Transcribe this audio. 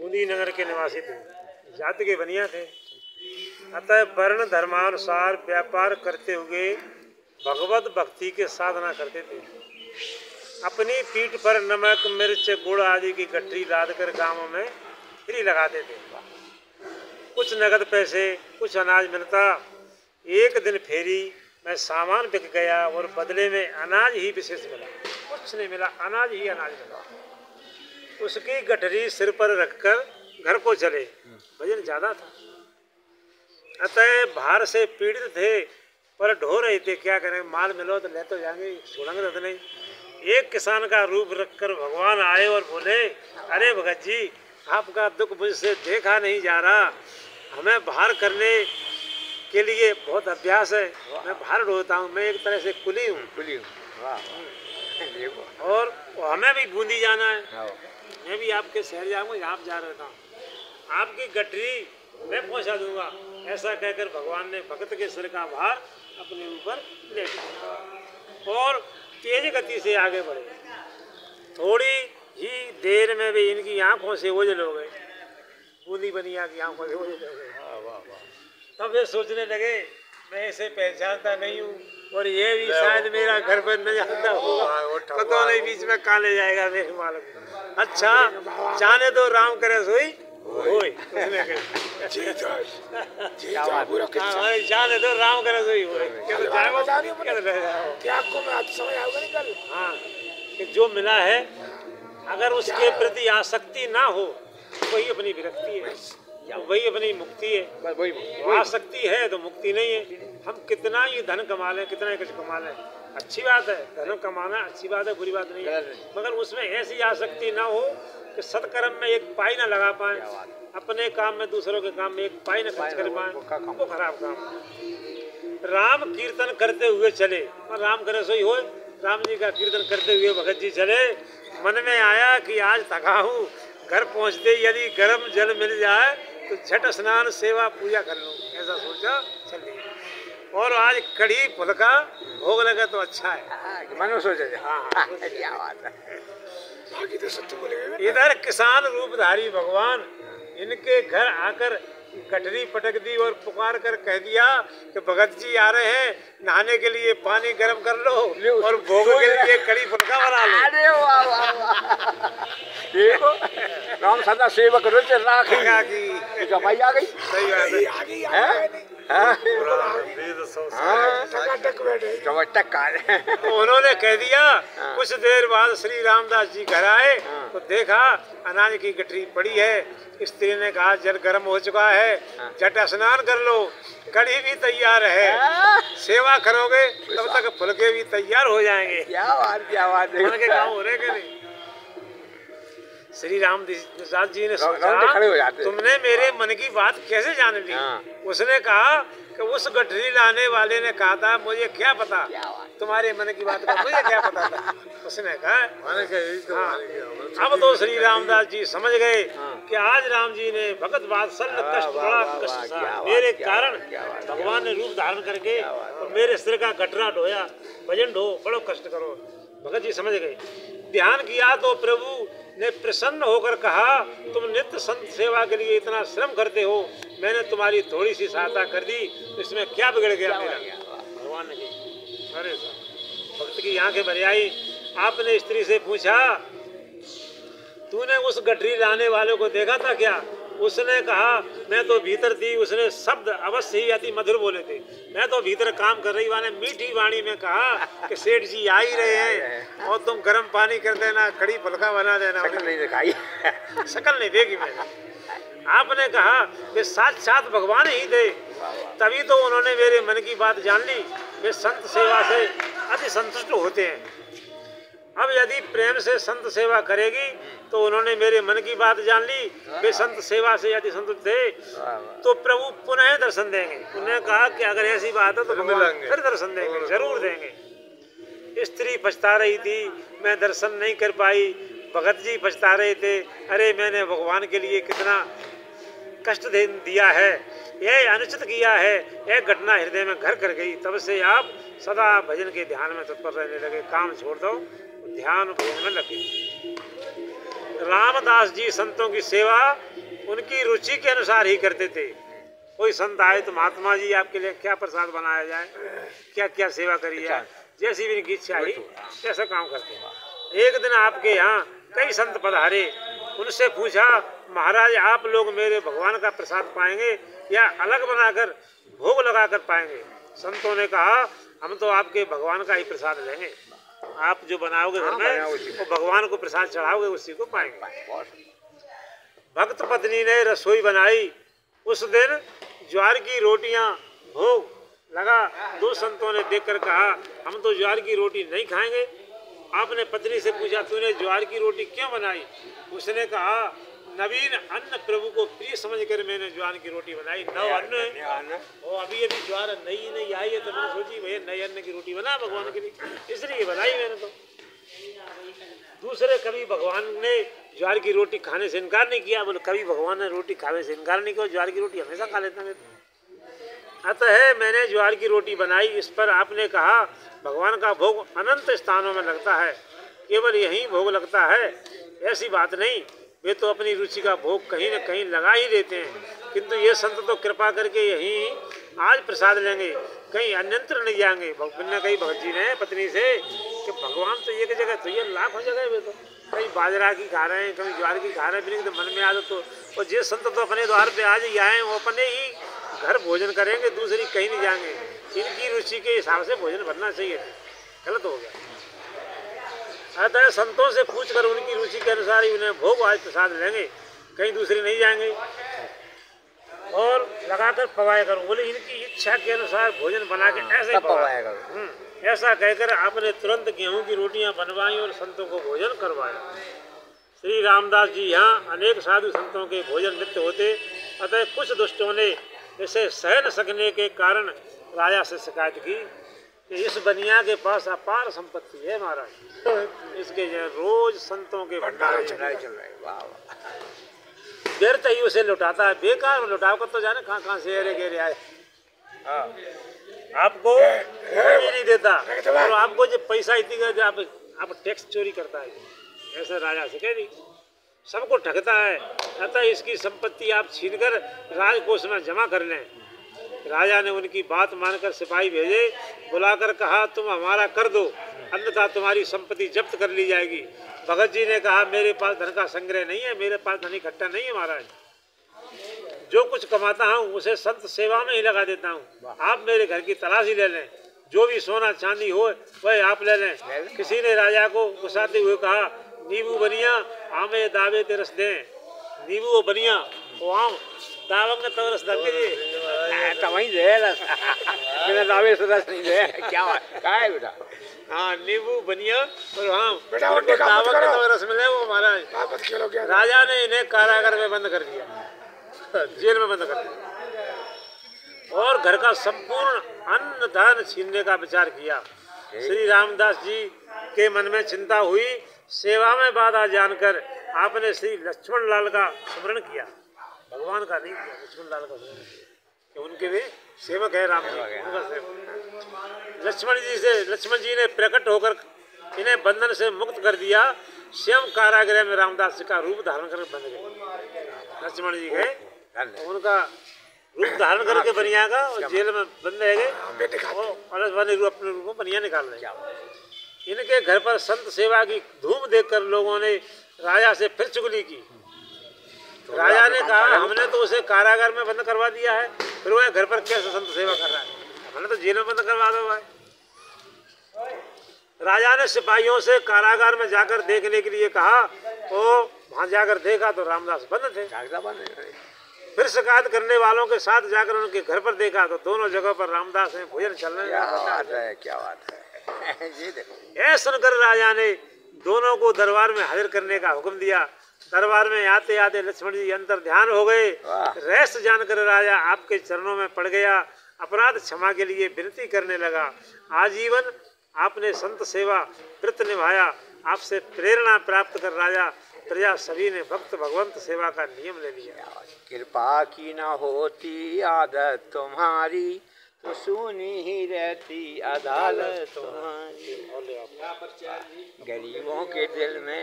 बूंदी नगर के निवासी थे, जाति के बनिया थे। अतः वर्ण धर्मानुसार व्यापार करते हुए भगवत भक्ति के साधना करते थे। अपनी पीठ पर नमक मिर्च गुड़ आदि की गठरी लाद कर गाँवों में फ्री लगाते थे। कुछ नगद पैसे कुछ अनाज मिलता। एक दिन फेरी में सामान बिक गया और बदले में अनाज ही विशेष मिला। कुछ नहीं मिला, अनाज ही अनाज मिला। उसकी गठरी सिर पर रखकर घर को चले। वजन ज्यादा था, अतः भार से पीड़ित थे पर ढो रहे थे। क्या करें, माल मिलो तो ले तो जाएंगे, छोड़ेंगे तो नहीं। एक किसान का रूप रखकर भगवान आए और बोले, अरे भगत जी, आपका दुख मुझसे देखा नहीं जा रहा। हमें भार करने के लिए बहुत अभ्यास है, मैं भार ढोता हूँ। मैं एक तरह से कुली हूँ। और हमें भी बूंदी जाना है, मैं भी आपके शहर जाऊँगा, आप जा रहा था। आपकी गठरी मैं पहुँचा दूंगा। ऐसा कहकर भगवान ने भगत के सिर का भार अपने ऊपर ले लिया और तेज गति से आगे बढ़े। थोड़ी ही देर में भी इनकी आंखों से ओझल हो गए। बूंदी बनिया की आंखों से ओझल हो गए। तब वे सोचने लगे, मैं इसे पहचानता नहीं हूँ और ये भी शायद मेरा घर पर न जानता होगा, पता नहीं बीच में कहाँ ले जाएगा मेरे मालूम। अच्छा, जाने दो, राम करे सोई होय। जाने दो, राम करे सोई होय। हाँ, कि जो मिला है अगर उसके प्रति आसक्ति ना हो वही अपनी विरक्ति है, वही अपनी मुक्ति है। आसक्ति है तो मुक्ति नहीं है। हम कितना ही धन कमा लें, कितना ही कुछ कमा लें, अच्छी बात है, धन कमाना अच्छी बात है, बुरी बात नहीं है, मगर उसमें ऐसी आसक्ति ना हो कि सत्कर्म में एक पाई ना लगा पाए, अपने काम में दूसरों के काम में एक पाई ना खर्च कर पाए, वो खराब काम है। राम कीर्तन करते हुए चले, और राम करे सोई हो। राम जी का कीर्तन करते हुए भगत जी चले। मन में आया कि आज थका हूँ, घर पहुँचते यदि गर्म जल मिल जाए तो झट स्नान सेवा पूजा कर लूँ, ऐसा सोचा चल दिया। और आज कढ़ी फुल्का भोग लगा तो अच्छा है, मनो सोचे। हाँ, क्या बात है। इधर किसान रूपधारी भगवान इनके घर आकर गठरी पटक दी और पुकार कर कह दिया कि भगत जी आ रहे हैं, नहाने के लिए पानी गर्म कर लो और भोग के लिए कड़ी फुल्का बना लो। अरे वाह वाह वाह, देखो राम सदा सेवक रुच राखी। जमाई आ गई, सही बात है। उन्होंने कह दिया। कुछ देर बाद श्री रामदास जी घर आए तो देखा अनाज की गठरी पड़ी है। स्त्री ने कहा, जल गर्म हो चुका है, झट स्नान कर लो, कढ़ी भी तैयार है, सेवा करोगे तब तक फुलके भी तैयार हो जाएंगे। क्या बात है। उनके गाँव हो रहे कि नहीं। श्री रामदास जी ने सोचा, तुमने मेरे मन की बात कैसे जान ली। उसने कहा कि उस गठरी लाने वाले ने कहा था, मुझे क्या पता तुम्हारे मन की बात का, मुझे क्या पता था। उसने कहा, अब तो श्री रामदास जी समझ गए कि आज राम जी ने भगत वात्सल्य कष्ट, बड़ा कष्ट था मेरे कारण। भगवान ने रूप धारण करके और मेरे सिर का गठरा ढोया, भजन ढो, बड़ो कष्ट करो। भगत जी समझ गए। ध्यान किया तो प्रभु ने प्रसन्न होकर कहा, तुम नित्य संत सेवा के लिए इतना श्रम करते हो, मैंने तुम्हारी थोड़ी सी सहायता कर दी, इसमें क्या बिगड़ गया मेरा। भगवान ने कहा, अरे भक्त की आंखें भर आई। आपने स्त्री से पूछा, तूने उस गठरी लाने वाले को देखा था क्या। उसने कहा, मैं तो भीतर थी। उसने शब्द अवश्य ही अति मधुर बोले थे। मैं तो भीतर काम कर रही, मैंने मीठी वाणी में कहा कि सेठ जी आ ही रहे हैं और तुम गर्म पानी कर देना, कड़ी फुल्का बना देना। शकल नहीं दिखाई, शकल नहीं देखी मैंने। आपने कहा कि साक्षात भगवान ही थे, तभी तो उन्होंने मेरे मन की बात जान ली। वे संत सेवा से अति संतुष्ट होते हैं। अब यदि प्रेम से संत सेवा करेगी तो उन्होंने मेरे मन की बात जान ली, वे संत सेवा से यदि संतुष्ट थे तो प्रभु पुनः दर्शन देंगे। उन्होंने कहा कि अगर ऐसी बात है तो भगवान फिर दर्शन देंगे, जरूर देंगे। स्त्री पछता रही थी, मैं दर्शन नहीं कर पाई। भगत जी पछता रहे थे, अरे मैंने भगवान के लिए कितना कष्ट दिया है, यह अनुचित किया है। यह घटना हृदय में घर कर गई। तब से आप सदा भजन के ध्यान में तत्पर रहने लगे। काम छोड़ दो, ध्यान भजन में लगे। रामदास जी संतों की सेवा उनकी रुचि के अनुसार ही करते थे। कोई संत आए तो महात्मा जी आपके लिए क्या प्रसाद बनाया जाए, क्या क्या सेवा करी जाए, जैसी भी इनकी इच्छा ही कैसा काम करते हैं। एक दिन आपके यहाँ कई संत पधारे, उनसे पूछा महाराज आप लोग मेरे भगवान का प्रसाद पाएंगे या अलग बनाकर भोग लगाकर पाएंगे। संतों ने कहा हम तो आपके भगवान का ही प्रसाद लेंगे, आप जो बनाओगे घर में वो भगवान को प्रसाद चढ़ाओगे उसी को पाएंगे। भक्त पत्नी ने रसोई बनाई, उस दिन ज्वार की रोटियां भोग लगा। दो संतों ने देखकर कहा हम तो ज्वार की रोटी नहीं खाएंगे। आपने पत्नी से पूछा तूने ज्वार की रोटी क्यों बनाई? उसने कहा नवीन अन्न प्रभु को प्रिय समझकर मैंने ज्वार की रोटी बनाई। नव अन्न और अभी ज्वार नई आई है तो मैंने सोची भैया नए अन्न की रोटी बना भगवान के लिए, इसलिए बनाई मैंने। तो दूसरे कभी भगवान ने ज्वार की रोटी खाने से इनकार नहीं किया, बोले कभी भगवान ने रोटी खाने से इनकार नहीं किया, ज्वार की रोटी हमेशा खा लेता मैं। अतः मैंने ज्वार की रोटी बनाई। इस पर आपने कहा भगवान का भोग अनंत स्थानों में लगता है, केवल यहीं भोग लगता है ऐसी बात नहीं, वे तो अपनी रुचि का भोग कहीं न कहीं लगा ही देते हैं, किंतु ये संत तो कृपा करके यहीं आज प्रसाद लेंगे, कहीं अन्यंत्र नहीं जाएंगे। ने कही भगत जी ने पत्नी से कि भगवान तो एक जगह तो ये लाखों जगह वे तो कहीं बाजरा की खा रहे हैं, कहीं ज्वार की खा रहे हैं, तो मन में आ तो और ये संत तो अपने द्वार पे आज ही आए, वो अपने ही घर भोजन करेंगे, दूसरी कहीं नहीं जाएंगे। इनकी रुचि के हिसाब से भोजन बनना चाहिए, गलत हो गया। अतः संतों से पूछकर उनकी रुचि के अनुसार ही उन्हें भोग आज प्रसाद लेंगे, कहीं दूसरी नहीं जाएंगे और लगाकर पवाया करो। बोले इनकी इच्छा के अनुसार भोजन बना के ऐसे पवाया करो। ऐसा कहकर आपने तुरंत गेहूं की रोटियां बनवाई और संतों को भोजन करवाया। श्री रामदास जी यहाँ अनेक साधु संतों के भोजन नित्य होते, अतः कुछ दुष्टों ने इसे सह न सकने के कारण राजा से शिकायत की कि इस बनिया के पास अपार संपत्ति है महाराज, इसके रोज संतों के भंडारे चल रहे, व्यर्थ ही उसे लुटाता है, बेकार में लुटाओ कर तो जाने कहाँ कहाँ से एरे गेरे आए। आपको भी नहीं देता और आपको जो पैसा इतनी आप टैक्स चोरी करता है, ऐसे राजा से कह दी सबको ठगता है। अतः इसकी संपत्ति आप छीनकर राजकोष में जमा कर लें। राजा ने उनकी बात मानकर सिपाही भेजे, बुलाकर कहा तुम हमारा कर दो, अन्यथा तुम्हारी संपत्ति जब्त कर ली जाएगी। भगत जी ने कहा मेरे पास धन का संग्रह नहीं है, मेरे पास धन इकट्ठा नहीं है महाराज, जो कुछ कमाता हूँ उसे संत सेवा में ही लगा देता हूँ। आप मेरे घर की तलाशी ले लें, जो भी सोना चांदी हो वह आप ले लें। किसी ने राजा को गुस्साते हुए कहा नींबू बनिया आमे दावे ते रस दें, नींबू बनिया वो आम दावंग तो रस दे तो वहीं दे रस बिना दावे से रस नहीं दे। क्या है बेटा? हाँ नींबू बनिया और आम दावंग तो रस मिले वो महाराज। राजा ने इन्हें कारागार में बंद कर दिया, जेल में बंद कर दिया और घर का संपूर्ण अन्न धन छीनने का विचार किया। श्री रामदास जी के मन में चिंता हुई। सेवा में बाधा जानकर आपने श्री लक्ष्मण लाल का स्मरण किया, भगवान का नहीं किया, लक्ष्मण लाल का स्मरण किया कि उनके भी सेवक है राम जी। लक्ष्मण जी ने प्रकट होकर इन्हें बंधन से मुक्त कर दिया। स्वयं कारागृह में रामदास जी का रूप धारण कर बंध गए। लक्ष्मण जी गए, उनका रूप धारण करके बनिया का और जेल में बंद रह गए और अपने रूप को बनिया निकाल रहे। इनके घर पर संत सेवा की धूम देखकर लोगों ने राजा से फिर चुगली की। राजा ने कहा हमने तो उसे कारागार में बंद करवा दिया है, फिर वह घर पर कैसे संत सेवा कर रहा है, हमने तो जेल में बंद करवा दो भाई। राजा ने सिपाहियों से कारागार में जाकर देखने के लिए कहा, तो वहां जाकर देखा तो रामदास बंद थे। फिर शिकायत करने वालों के साथ जाकर उनके घर पर देखा तो दोनों जगह पर रामदास में भोजन चल रहे हैं। क्या बात है ये देखो। यह सुनकर राजा ने दोनों को दरबार में हाजिर करने का हुक्म दिया। दरबार में आते आते लक्ष्मण जी अंतर ध्यान हो गए। रहस्य जानकर राजा आपके चरणों में पड़ गया, अपराध क्षमा के लिए विनती करने लगा। आजीवन आपने संत सेवा व्रत निभाया। आपसे प्रेरणा प्राप्त कर राजा प्रजा सभी ने भक्त भगवंत सेवा का नियम ले लिया। कृपा की न होती आदत तुम्हारी, तो सुनी ही रहती अदालत तुम्हारी। गरीबों के दिल में